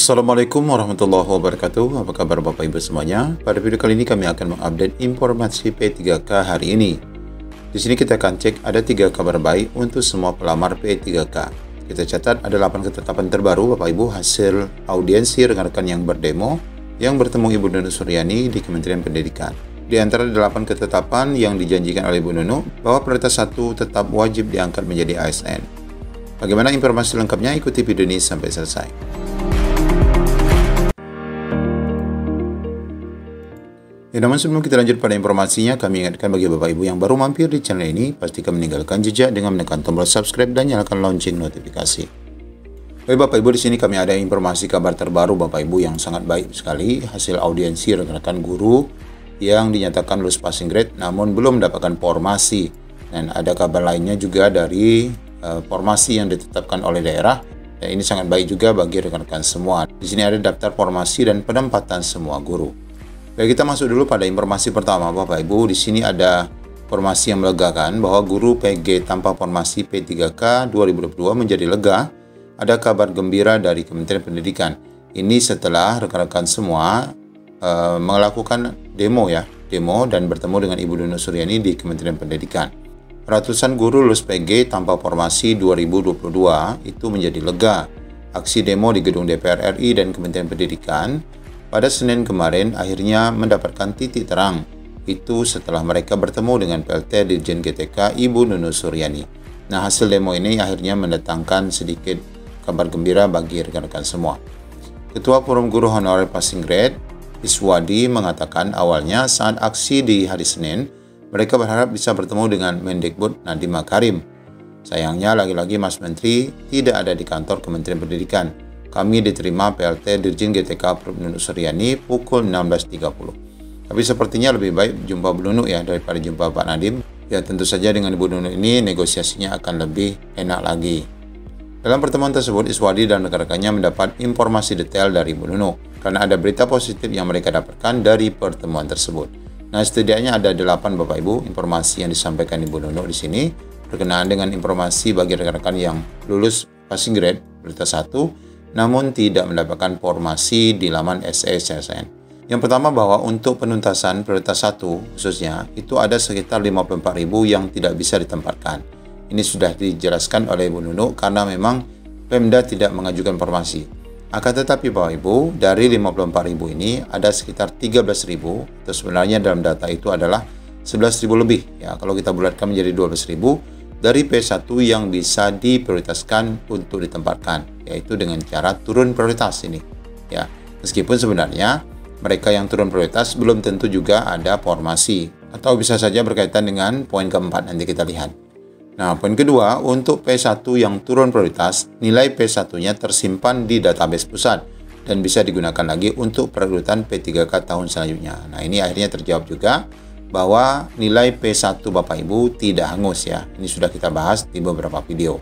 Assalamualaikum warahmatullahi wabarakatuh. Apa kabar Bapak Ibu semuanya? Pada video kali ini kami akan mengupdate informasi P3K hari ini. Di sini kita akan cek ada 3 kabar baik untuk semua pelamar P3K. Kita catat ada 8 ketetapan terbaru Bapak Ibu hasil audiensi rekan-rekan yang berdemo yang bertemu Ibu Nunuk Suryani di Kementerian Pendidikan. Di antara 8 ketetapan yang dijanjikan oleh Ibu Nunuk bahwa prioritas 1 tetap wajib diangkat menjadi ASN. Bagaimana informasi lengkapnya? Ikuti video ini sampai selesai. Ya, namun sebelum kita lanjut pada informasinya, kami ingatkan bagi Bapak Ibu yang baru mampir di channel ini, pastikan meninggalkan jejak dengan menekan tombol subscribe dan nyalakan lonceng notifikasi. Baik Bapak Ibu, di sini kami ada informasi kabar terbaru Bapak Ibu yang sangat baik sekali, hasil audiensi rekan-rekan guru yang dinyatakan lulus passing grade namun belum mendapatkan formasi. Dan ada kabar lainnya juga dari formasi yang ditetapkan oleh daerah. Dan ini sangat baik juga bagi rekan-rekan semua. Di sini ada daftar formasi dan penempatan semua guru. Baik, kita masuk dulu pada informasi pertama Bapak Ibu. Di sini ada informasi yang melegakan bahwa guru PG tanpa formasi P3K 2022 menjadi lega. Ada kabar gembira dari Kementerian Pendidikan. Ini setelah rekan-rekan semua melakukan demo dan bertemu dengan Ibu Nunuk Suryani di Kementerian Pendidikan. Ratusan guru lulus PG tanpa formasi 2022 itu menjadi lega. Aksi demo di gedung DPR RI dan Kementerian Pendidikan pada Senin kemarin akhirnya mendapatkan titik terang. Itu setelah mereka bertemu dengan PLT Dirjen GTK Ibu Nunuk Suryani. Nah, hasil demo ini akhirnya mendatangkan sedikit kabar gembira bagi rekan-rekan semua. Ketua Forum Guru Honorer Passing Grade, Iswadi, mengatakan awalnya saat aksi di hari Senin, mereka berharap bisa bertemu dengan Mendikbud Nadiem Makarim. Sayangnya lagi-lagi Mas Menteri tidak ada di kantor Kementerian Pendidikan. Kami diterima PLT Dirjen GTK Prof. Nunuk Suryani pukul 16.30. Tapi sepertinya lebih baik jumpa Bu Nunuk daripada jumpa Pak Nadiem. Ya, tentu saja dengan Ibu Nunuk ini negosiasinya akan lebih enak lagi. Dalam pertemuan tersebut, Iswadi dan rekan-rekannya mendapat informasi detail dari Bu Nunuk karena ada berita positif yang mereka dapatkan dari pertemuan tersebut. Nah, setidaknya ada 8 Bapak Ibu informasi yang disampaikan Ibu Nunuk di sini berkenaan dengan informasi bagi rekan-rekan yang lulus passing grade prioritas 1 namun tidak mendapatkan formasi di laman SECSN. Yang pertama bahwa untuk penuntasan prioritas 1 khususnya itu ada sekitar 54.000 yang tidak bisa ditempatkan. Ini sudah dijelaskan oleh Ibu Nunuk karena memang Pemda tidak mengajukan formasi. Akan tetapi Bapak Ibu, dari 54.000 ini ada sekitar 13.000 atau sebenarnya dalam data itu adalah 11.000 lebih. Ya, kalau kita bulatkan menjadi 12.000 dari P1 yang bisa diprioritaskan untuk ditempatkan, yaitu dengan cara turun prioritas ini. Ya, meskipun sebenarnya mereka yang turun prioritas belum tentu juga ada formasi atau bisa saja berkaitan dengan poin keempat nanti kita lihat. Nah, poin kedua, untuk P1 yang turun prioritas, nilai P1-nya tersimpan di database pusat dan bisa digunakan lagi untuk perekrutan P3K tahun selanjutnya. Nah, ini akhirnya terjawab juga bahwa nilai P1 Bapak Ibu tidak hangus ya. Ini sudah kita bahas di beberapa video.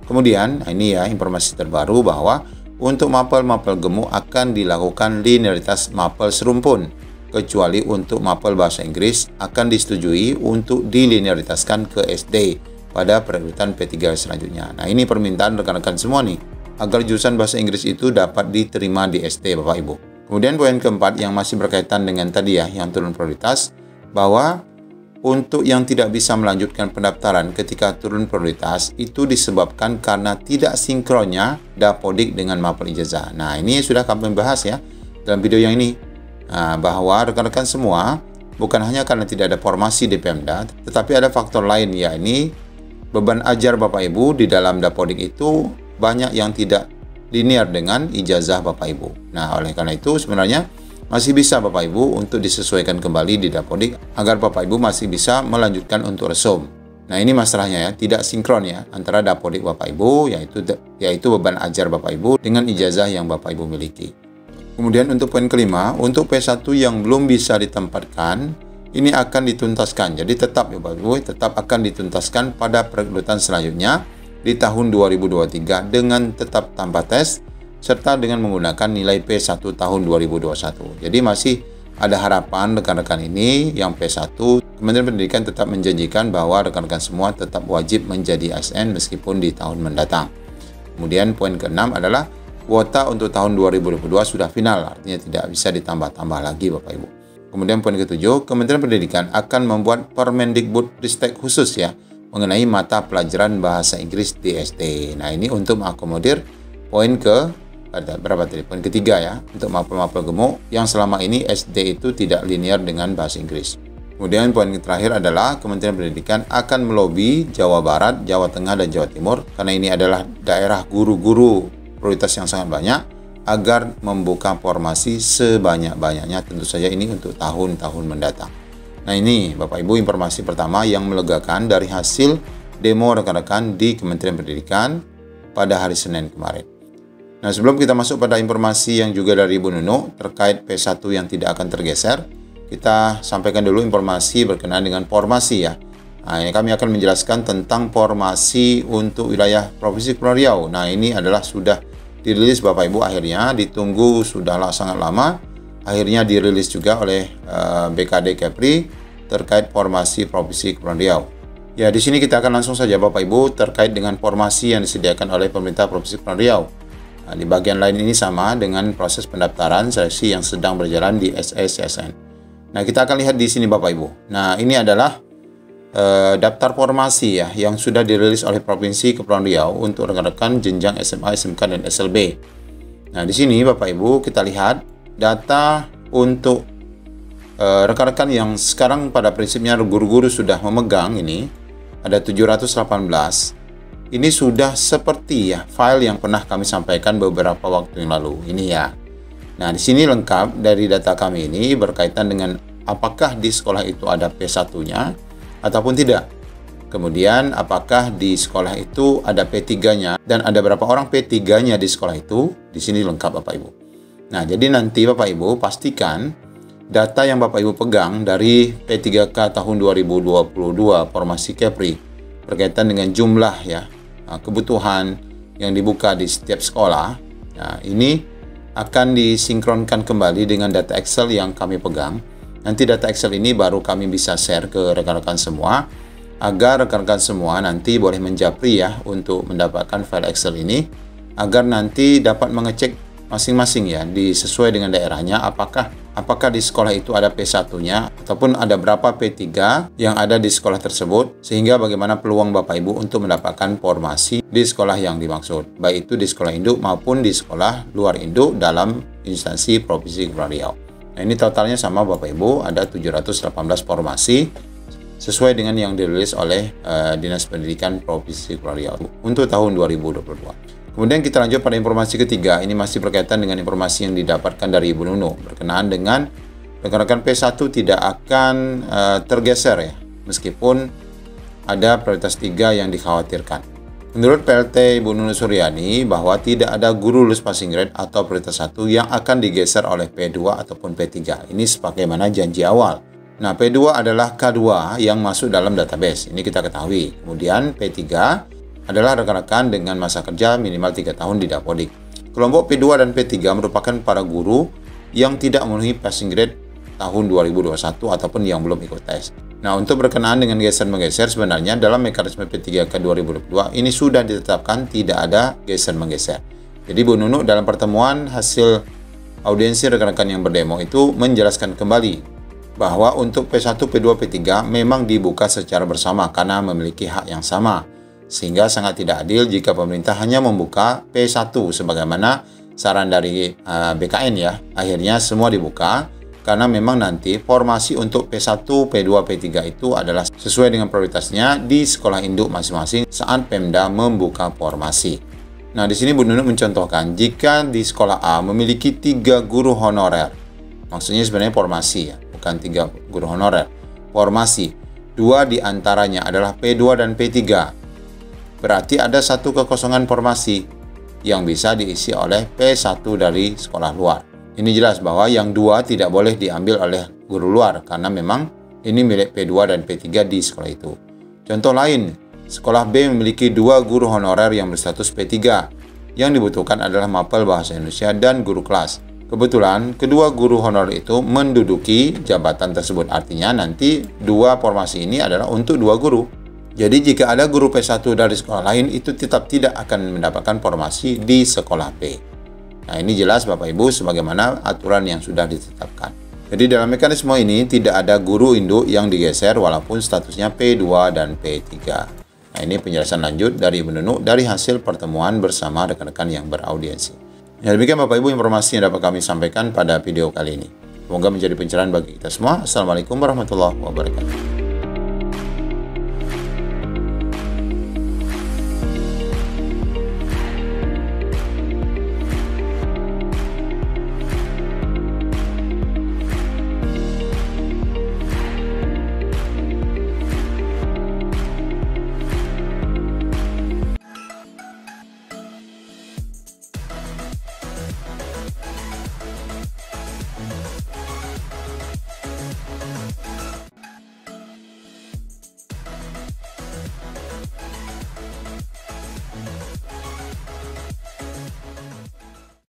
Kemudian, ini ya informasi terbaru bahwa untuk mapel-mapel gemuk akan dilakukan linearitas mapel serumpun. Kecuali untuk mapel bahasa Inggris akan disetujui untuk dilinearitaskan ke SD pada perekrutan P3 selanjutnya. Nah, ini permintaan rekan-rekan semua nih, agar jurusan bahasa Inggris itu dapat diterima di SD Bapak Ibu. Kemudian poin keempat yang masih berkaitan dengan tadi ya, yang turun prioritas, bahwa untuk yang tidak bisa melanjutkan pendaftaran ketika turun prioritas itu disebabkan karena tidak sinkronnya Dapodik dengan mapel ijazah. Nah, ini sudah kami bahas ya dalam video yang ini. Nah, bahwa rekan-rekan semua bukan hanya karena tidak ada formasi di Pemda, tetapi ada faktor lain, yakni beban ajar Bapak Ibu di dalam Dapodik itu banyak yang tidak linear dengan ijazah Bapak Ibu. Nah, oleh karena itu sebenarnya masih bisa Bapak Ibu untuk disesuaikan kembali di Dapodik agar Bapak Ibu masih bisa melanjutkan untuk resum. Nah, ini masalahnya ya, tidak sinkron ya antara Dapodik Bapak Ibu yaitu beban ajar Bapak Ibu dengan ijazah yang Bapak Ibu miliki. Kemudian untuk poin kelima, untuk P1 yang belum bisa ditempatkan, ini akan dituntaskan. Jadi tetap ya Bapak Ibu, tetap akan dituntaskan pada perekrutan selanjutnya di tahun 2023 dengan tetap tanpa tes serta dengan menggunakan nilai P1 tahun 2021. Jadi masih ada harapan rekan-rekan ini yang P1, Kementerian Pendidikan tetap menjanjikan bahwa rekan-rekan semua tetap wajib menjadi ASN meskipun di tahun mendatang. Kemudian poin ke-6 adalah kuota untuk tahun 2022 sudah final, artinya tidak bisa ditambah-tambah lagi Bapak Ibu. Kemudian poin ke-7, Kementerian Pendidikan akan membuat Permendikbud-Ristek khusus ya mengenai mata pelajaran bahasa Inggris di SD. Nah, ini untuk mengakomodir poin berapa tadi? Poin ketiga ya, untuk mapel-mapel gemuk yang selama ini SD itu tidak linear dengan bahasa Inggris. Kemudian poin terakhir adalah Kementerian Pendidikan akan melobi Jawa Barat, Jawa Tengah, dan Jawa Timur karena ini adalah daerah guru-guru prioritas yang sangat banyak agar membuka formasi sebanyak-banyaknya, tentu saja ini untuk tahun-tahun mendatang. Nah, ini Bapak Ibu informasi pertama yang melegakan dari hasil demo rekan-rekan di Kementerian Pendidikan pada hari Senin kemarin. Nah, sebelum kita masuk pada informasi yang juga dari Ibu Nunu terkait P1 yang tidak akan tergeser, kita sampaikan dulu informasi berkenaan dengan formasi ya. Nah, ini kami akan menjelaskan tentang formasi untuk wilayah Provinsi Kepulauan Riau. Nah, ini adalah sudah dirilis Bapak Ibu, akhirnya ditunggu sudahlah sangat lama. Akhirnya dirilis juga oleh BKD Kepri terkait formasi Provinsi Kepulauan Riau. Ya, di sini kita akan langsung saja Bapak Ibu terkait dengan formasi yang disediakan oleh pemerintah Provinsi Kepulauan Riau. Nah, di bagian lain ini sama dengan proses pendaftaran seleksi yang sedang berjalan di SSCSN. Nah, kita akan lihat di sini Bapak Ibu. Nah, ini adalah daftar formasi ya yang sudah dirilis oleh Provinsi Kepulauan Riau untuk rekan-rekan jenjang SMA, SMK, dan SLB. Nah, di sini Bapak Ibu kita lihat data untuk rekan-rekan yang sekarang pada prinsipnya guru-guru sudah memegang ini ada 718. Ini sudah seperti ya file yang pernah kami sampaikan beberapa waktu yang lalu ini ya. Nah, di sini lengkap dari data kami ini berkaitan dengan apakah di sekolah itu ada P1-nya ataupun tidak. Kemudian apakah di sekolah itu ada P3-nya dan ada berapa orang P3-nya di sekolah itu. Di sini lengkap Bapak Ibu. Nah, jadi nanti Bapak Ibu pastikan data yang Bapak Ibu pegang dari P3K tahun 2022 formasi Kepri berkaitan dengan jumlah ya kebutuhan yang dibuka di setiap sekolah. Nah, ini akan disinkronkan kembali dengan data Excel yang kami pegang. Nanti data Excel ini baru kami bisa share ke rekan-rekan semua agar rekan-rekan semua nanti boleh menjapri ya untuk mendapatkan file Excel ini agar nanti dapat mengecek masing-masing ya sesuai dengan daerahnya apakah di sekolah itu ada P1-nya ataupun ada berapa P3 yang ada di sekolah tersebut, sehingga bagaimana peluang Bapak Ibu untuk mendapatkan formasi di sekolah yang dimaksud, baik itu di sekolah induk maupun di sekolah luar induk dalam instansi Provinsi Kepulauan Riau. Nah, ini totalnya sama Bapak Ibu, ada 718 formasi sesuai dengan yang dirilis oleh Dinas Pendidikan Provinsi Kepulauan Riau untuk tahun 2022. Kemudian kita lanjut pada informasi ketiga, ini masih berkaitan dengan informasi yang didapatkan dari Ibu Nunu berkenaan dengan rekan-rekan P1 tidak akan tergeser ya, meskipun ada prioritas 3 yang dikhawatirkan. Menurut PLT Ibu Nunu Suryani bahwa tidak ada guru lulus passing grade atau prioritas 1 yang akan digeser oleh P2 ataupun P3. Ini sebagaimana janji awal. Nah, P2 adalah K2 yang masuk dalam database. Ini kita ketahui. Kemudian P3 adalah rekan-rekan dengan masa kerja minimal 3 tahun di Dapodik. Kelompok P2 dan P3 merupakan para guru yang tidak memenuhi passing grade tahun 2021 ataupun yang belum ikut tes. Nah, untuk berkenaan dengan geser-menggeser, sebenarnya dalam mekanisme P3K 2022 ini sudah ditetapkan tidak ada geser-menggeser. Jadi Bu Nunu dalam pertemuan hasil audiensi rekan-rekan yang berdemo itu menjelaskan kembali bahwa untuk P1, P2, P3 memang dibuka secara bersama karena memiliki hak yang sama. Sehingga sangat tidak adil jika pemerintah hanya membuka P1 sebagaimana saran dari BKN ya. Akhirnya semua dibuka karena memang nanti formasi untuk P1, P2, P3 itu adalah sesuai dengan prioritasnya di sekolah induk masing-masing saat Pemda membuka formasi. Nah, di sini Bu Nunu mencontohkan jika di sekolah A memiliki 3 guru honorer. Maksudnya sebenarnya formasi ya, bukan 3 guru honorer. Formasi. 2 diantaranya adalah P2 dan P3. Berarti ada 1 kekosongan formasi yang bisa diisi oleh P1 dari sekolah luar. Ini jelas bahwa yang 2 tidak boleh diambil oleh guru luar karena memang ini milik P2 dan P3 di sekolah itu. Contoh lain, sekolah B memiliki 2 guru honorer yang berstatus P3. Yang dibutuhkan adalah mapel bahasa Indonesia dan guru kelas. Kebetulan kedua guru honorer itu menduduki jabatan tersebut. Artinya nanti 2 formasi ini adalah untuk 2 guru. Jadi jika ada guru P1 dari sekolah lain itu tetap tidak akan mendapatkan formasi di sekolah B. Nah, ini jelas Bapak Ibu sebagaimana aturan yang sudah ditetapkan. Jadi dalam mekanisme ini tidak ada guru induk yang digeser walaupun statusnya P2 dan P3. Nah, ini penjelasan lanjut dari Ibu Nunuk dari hasil pertemuan bersama rekan-rekan yang beraudiensi. Ya, demikian Bapak Ibu informasi yang dapat kami sampaikan pada video kali ini. Semoga menjadi pencerahan bagi kita semua. Assalamualaikum warahmatullahi wabarakatuh.